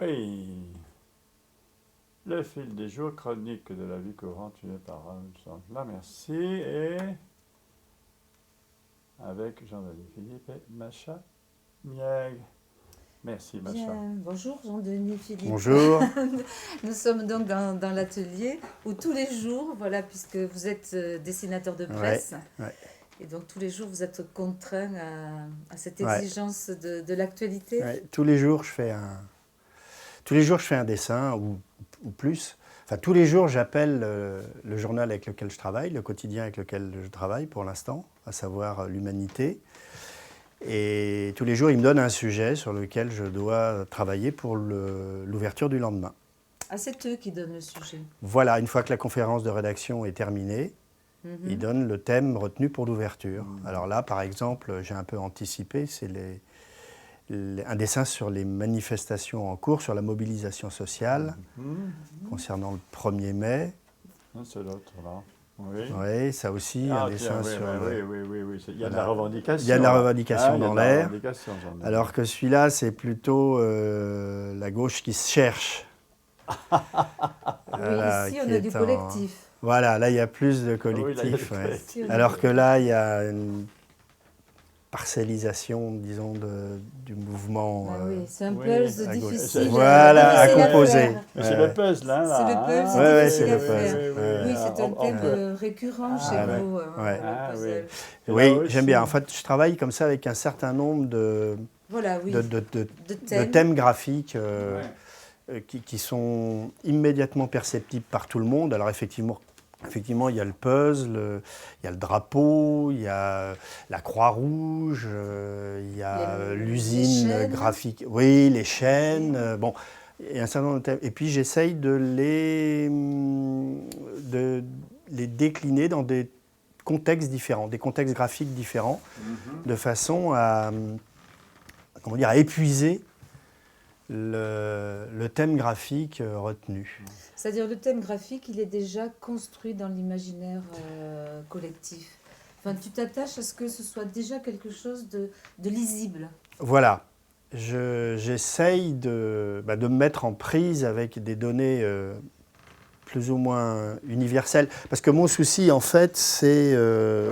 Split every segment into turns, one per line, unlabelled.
Oui, le fil des jours, chronique de la vie courante, une parole, là, merci. Et avec Jean-Denis Philippe et Macha Mieg. Merci, Macha.
Bien, bonjour Jean-Denis Philippe.
Bonjour.
Nous sommes donc dans l'atelier où tous les jours, voilà, puisque vous êtes dessinateur de presse,
ouais.
et donc tous les jours vous êtes contraint à cette
Ouais.
exigence de l'actualité.
Ouais, tous les jours, je fais un dessin ou plus. Enfin, tous les jours, j'appelle le journal avec lequel je travaille, le quotidien avec lequel je travaille pour l'instant, à savoir l'Humanité. Et tous les jours, il me donne un sujet sur lequel je dois travailler pour l'ouverture du lendemain.
Ah, c'est eux qui donnent le sujet.
Voilà, une fois que la conférence de rédaction est terminée, ils donnent le thème retenu pour l'ouverture. Alors là, par exemple, j'ai un peu anticipé, c'est un dessin sur les manifestations en cours, sur la mobilisation sociale, concernant le 1er mai.
C'est l'autre, là. Oui.
Oui, ça aussi, un dessin
oui,
sur...
oui. Il y a de la revendication.
Il y a de la revendication dans l'air.
Alors
Alors que celui-là, c'est plutôt la gauche qui se cherche.
Oui, ici on a du collectif.
Voilà, là il y a plus de collectif.
Oui, là, il y a du collectif.
Alors que là, il y a une parcellisation, disons, du mouvement.
Oui, c'est un
oui,
puzzle
à gauche.
difficile.
Voilà, à
difficile
composer.
faire.
C'est le puzzle, hein, là.
C'est le puzzle,
Ouais,
c'est
c'est le
difficile à
puzzle.
faire. Oui, c'est un thème
peut-
récurrent chez
Ah,
vous,
ouais.
le puzzle.
Et
Oui,
là aussi-
j'aime bien. En fait, je travaille comme ça avec un certain nombre de
Voilà, oui.
de thèmes graphiques
Ouais.
qui sont immédiatement perceptibles par tout le monde. Alors effectivement, il y a le puzzle, il y a le drapeau, il y a la Croix-Rouge, il y a l'usine graphique. Oui, les chaînes. Bon, il y a un certain nombre de thèmes. Et puis j'essaye de les décliner dans des contextes différents, des contextes graphiques différents, de façon à épuiser le thème graphique retenu.
C'est-à-dire le thème graphique, il est déjà construit dans l'imaginaire collectif. Enfin, tu t'attaches à ce que ce soit déjà quelque chose de lisible.
Voilà. J'essaye de me mettre en prise avec des données plus ou moins universelles. Parce que mon souci, en fait, c'est de...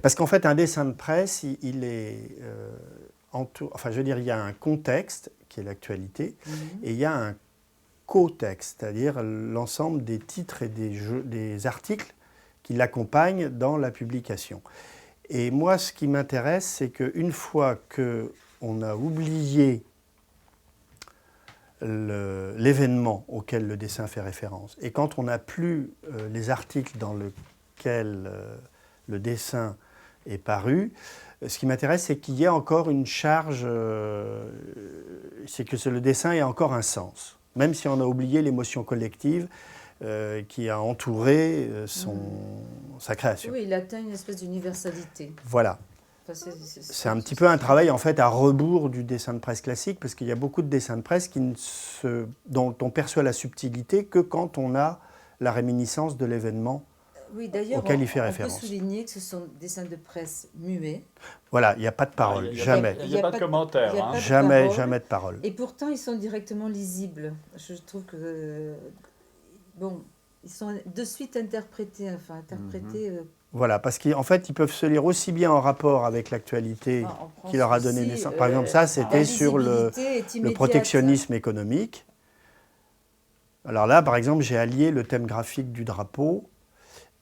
Parce qu'en fait, un dessin de presse, il est... il y a un contexte, qui est l'actualité, et il y a un co-texte, c'est-à-dire l'ensemble des titres et des articles qui l'accompagnent dans la publication. Et moi, ce qui m'intéresse, c'est qu'une fois qu'on a oublié l'événement auquel le dessin fait référence, et quand on n'a plus les articles dans lesquels le dessin est paru, ce qui m'intéresse, c'est qu'il y ait encore une charge, c'est que le dessin ait encore un sens, même si on a oublié l'émotion collective qui a entouré sa création.
Oui, il atteint une espèce d'universalité.
Voilà.
Enfin,
c'est un petit peu un travail en fait à rebours du dessin de presse classique, parce qu'il y a beaucoup de dessins de presse dont on perçoit la subtilité que quand on a la réminiscence de l'événement.
Oui, d'ailleurs,
auquel il fait référence.
On peut souligner que ce sont des dessins de presse muets.
Voilà, il n'y a pas de parole, jamais.
Il n'y a pas de commentaire.
Jamais de parole.
Et pourtant, ils sont directement lisibles. Je trouve que, ils sont de suite interprétés.
Voilà, parce qu'en fait, ils peuvent se lire aussi bien en rapport avec l'actualité qui leur a donné naissance. Par exemple, ça, c'était sur le protectionnisme économique. Alors là, par exemple, j'ai allié le thème graphique du drapeau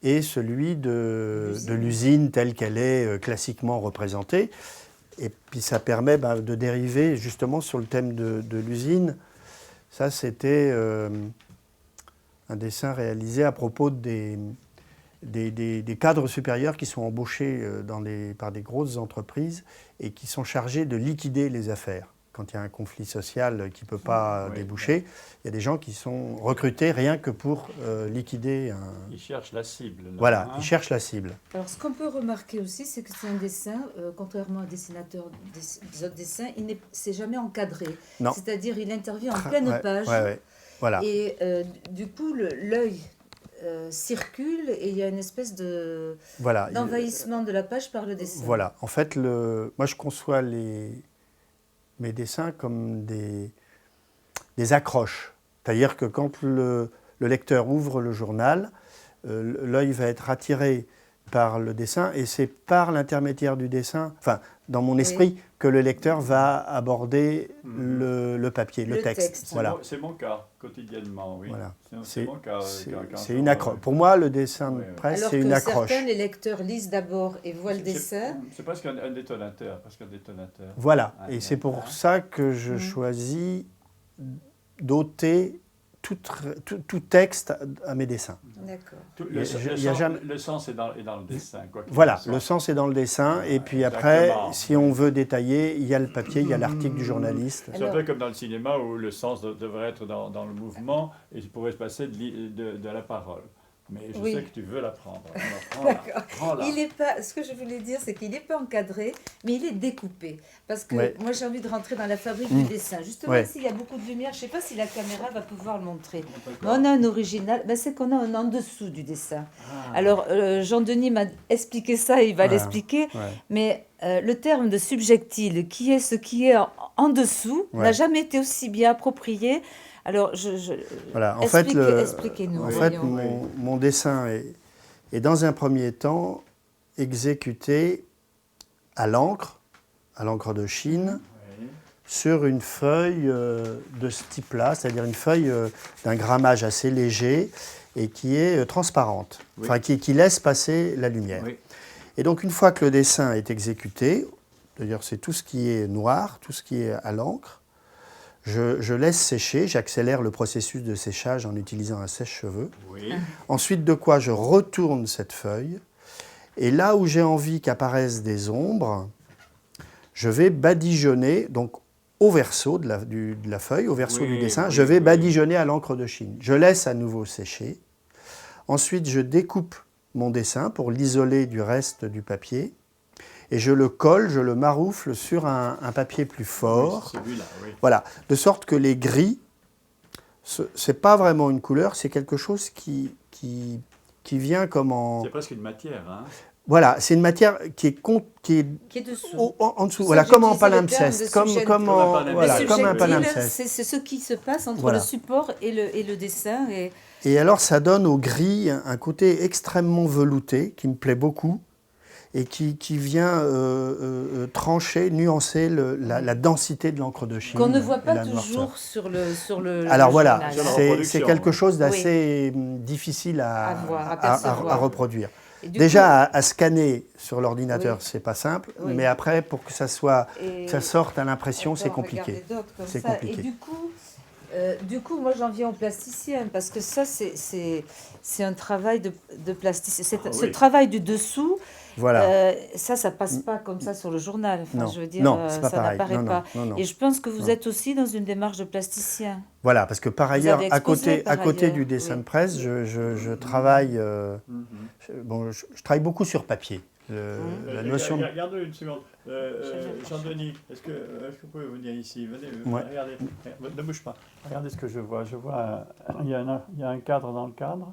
et celui de l'usine telle qu'elle est classiquement représentée. Et puis ça permet de dériver justement sur le thème de l'usine. Ça, c'était un dessin réalisé à propos des cadres supérieurs qui sont embauchés par des grosses entreprises et qui sont chargés de liquider les affaires. Quand il y a un conflit social qui ne peut pas déboucher, il y a des gens qui sont recrutés rien que pour liquider un...
Ils cherchent la cible. Là,
voilà, ils cherchent la cible.
Alors, ce qu'on peut remarquer aussi, c'est que c'est un dessin, contrairement à un dessinateur des autres dessins, c'est jamais encadré.
Non.
C'est-à-dire, il intervient en pleine page.
Voilà.
Et du coup, l'œil circule et il y a une espèce d'envahissement de la page par le dessin.
Voilà. En fait, moi, je conçois mes dessins comme des accroches. C'est-à-dire que quand le lecteur ouvre le journal, l'œil va être attiré par le dessin et c'est par l'intermédiaire du dessin, enfin dans mon esprit, que le lecteur va aborder le papier, le texte.
Voilà. C'est mon cas, quotidiennement, oui.
Voilà.
C'est mon cas.
C'est une accroche. Pour moi, le dessin de presse, c'est une accroche.
Alors que certains, les lecteurs lisent d'abord et voient le dessin.
C'est presque un détonateur.
Voilà. Et c'est pour ça que je choisis d'ôter tout texte à mes dessins.
D'accord.
Le sens est dans le dessin.
Voilà, le sens est dans le dessin. Et puis après, si on veut détailler, il y a le papier, il y a l'article du journaliste.
C'est un peu comme dans le cinéma où le sens devrait être dans le mouvement et il pourrait se passer de la parole. Mais je sais que tu veux la prendre.
D'accord. Il est pas. Ce que je voulais dire, c'est qu'il n'est pas encadré, mais il est découpé. Parce que moi, j'ai envie de rentrer dans la fabrique du dessin. Justement, s'il y a beaucoup de lumière, je ne sais pas si la caméra va pouvoir le montrer. Mais on a un original. Ben, c'est qu'on a un en dessous du dessin. Alors, Jean-Denis m'a expliqué ça, il va l'expliquer. Mais le terme de subjectile, qui est ce qui est en dessous, n'a jamais été aussi bien approprié. Alors,
voilà.
expliquez-nous.
En fait, mon dessin est dans un premier temps exécuté à l'encre de Chine, sur une feuille de ce type-là, c'est-à-dire une feuille d'un grammage assez léger et qui est transparente, enfin qui laisse passer la lumière. Et donc, une fois que le dessin est exécuté, d'ailleurs c'est tout ce qui est noir, tout ce qui est à l'encre, je laisse sécher, j'accélère le processus de séchage en utilisant un sèche-cheveux. Ensuite de quoi je retourne cette feuille. Et là où j'ai envie qu'apparaissent des ombres, je vais badigeonner, donc au verso de la feuille, au verso du dessin, je vais badigeonner à l'encre de Chine. Je laisse à nouveau sécher. Ensuite, je découpe mon dessin pour l'isoler du reste du papier. Et je le colle, je le maroufle sur un papier plus fort. Voilà, de sorte que les gris, c'est pas vraiment une couleur, c'est quelque chose qui vient comme en...
C'est presque une matière, hein.
Voilà, c'est une matière qui est
dessous.
En dessous, voilà, comme en palimpseste, comme un palimpseste.
C'est ce qui se passe entre le support et le dessin.
Et alors, ça donne au gris un côté extrêmement velouté qui me plaît beaucoup. Et qui vient trancher, nuancer la densité de l'encre de Chine.
Qu'on ne voit pas toujours sur le
Alors voilà,
c'est
quelque chose d'assez difficile à reproduire.
Déjà,
à scanner sur l'ordinateur, c'est pas simple, mais après, pour que ça sorte à l'impression, c'est compliqué. C'est compliqué.
Et du coup, moi j'en viens au plasticien, parce que ça, c'est un travail de plasticien. Ce travail du dessous, ça passe pas comme ça sur le journal. Enfin,
non,
je veux dire, ça n'apparaît pas.
Non.
Et je pense que vous êtes aussi dans une démarche de plasticien.
Voilà, parce que par ailleurs, à côté du dessin de presse, je travaille, je travaille beaucoup sur papier. La notion.
Regardez une seconde. Jean-Denis, est-ce que vous pouvez venir ici? Venez, regardez. Ne bouge pas. Regardez ce que je vois. Je vois, il y a un cadre dans le cadre.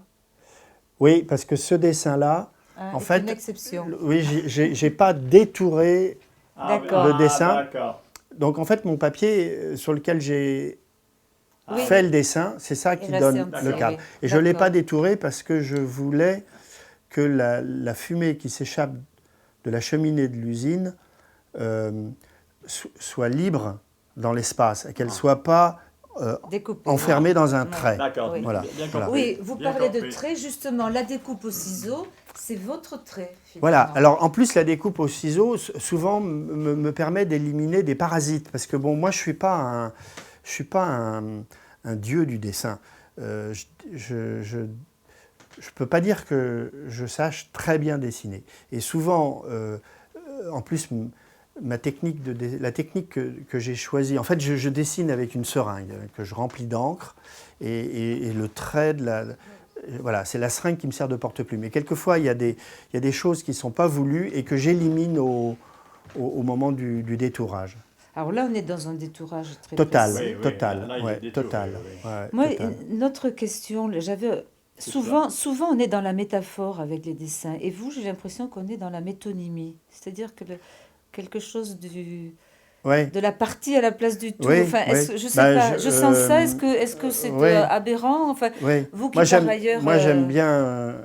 Oui, parce que ce dessin-là, en fait,
une exception.
Oui, j'ai pas détouré le dessin. Donc en fait, mon papier sur lequel j'ai fait le dessin, c'est ça qui donne le cadre. Et je ne l'ai pas détouré parce que je voulais que la fumée qui s'échappe de la cheminée de l'usine soit libre dans l'espace, et qu'elle ne soit pas enfermée dans un trait.
D'accord.
Oui.
Voilà.
Oui, vous parlez de trait, justement. La découpe au ciseau, c'est votre trait. Finalement.
Voilà. Alors, en plus, la découpe au ciseau, souvent, me permet d'éliminer des parasites. Parce que, bon, moi, je ne suis pas un dieu du dessin. Je ne peux pas dire que je sache très bien dessiner. Et souvent, en plus, la technique que j'ai choisie, en fait, je dessine avec une seringue que je remplis d'encre et le trait voilà, c'est la seringue qui me sert de porte-plume. Et quelquefois, il y a des choses qui ne sont pas voulues et que j'élimine au moment du détourage.
Alors là, on est dans un détourage très
total.
précis.
Total.
Moi, notre question, souvent, on est dans la métaphore avec les dessins. Et vous, j'ai l'impression qu'on est dans la métonymie. C'est-à-dire que quelque chose de la partie à la place du tout.
Oui,
enfin,
oui.
Je sais pas, je sens ça. Est-ce que c'est aberrant? Enfin, vous qui par ailleurs...
Moi, j'aime bien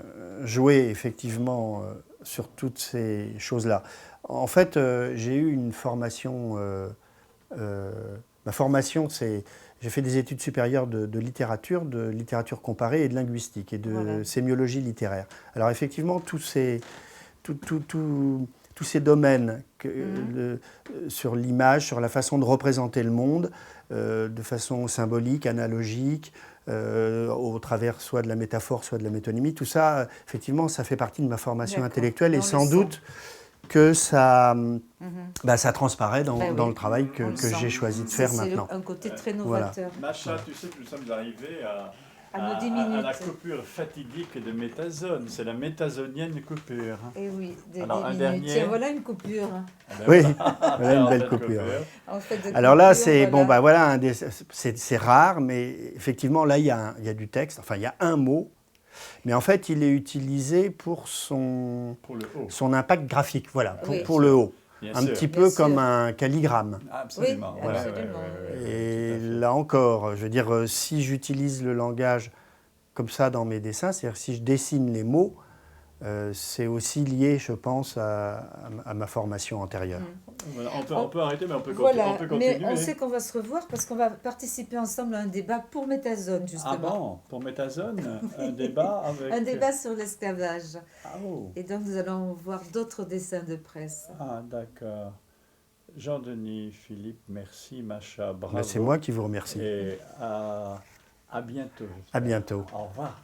jouer effectivement sur toutes ces choses-là. En fait, j'ai eu une formation... ma formation, c'est... J'ai fait des études supérieures de littérature comparée et de linguistique et de sémiologie littéraire. Alors effectivement, tous ces domaines sur l'image, sur la façon de représenter le monde, de façon symbolique, analogique, au travers soit de la métaphore, soit de la métonymie, tout ça, effectivement, ça fait partie de ma formation intellectuelle et sans doute que ça transparaît dans le travail que j'ai choisi de faire maintenant.
C'est un côté très novateur.
Macha, tu sais que nous sommes arrivés
à nos 10 minutes.
À la coupure fatidique de métazone. C'est la métazonienne coupure.
Et oui,
alors, un
minutes.
dernier...
Tiens, voilà une coupure.
Oui, voilà une belle coupure. En fait, alors là, c'est c'est rare, mais effectivement, là, il y a du texte. Enfin, il y a un mot. Mais en fait, il est utilisé pour son impact graphique, voilà, pour le haut. Un petit peu comme un calligramme.
Absolument.
Oui, voilà. Absolument.
Et là encore, je veux dire, si j'utilise le langage comme ça dans mes dessins, c'est-à-dire si je dessine les mots, c'est aussi lié, je pense, à ma formation antérieure.
Voilà, on peut arrêter, mais on peut continuer.
Mais on sait qu'on va se revoir parce qu'on va participer ensemble à un débat pour Métazone, justement.
Ah bon, pour Métazone, un débat avec...
Un débat sur l'esclavage.
Ah oh.
Et donc, nous allons voir d'autres dessins de presse.
Ah, d'accord. Jean-Denis, Philippe, merci. Macha, bravo.
C'est moi qui vous remercie.
Et à bientôt.
À bientôt.
Au revoir.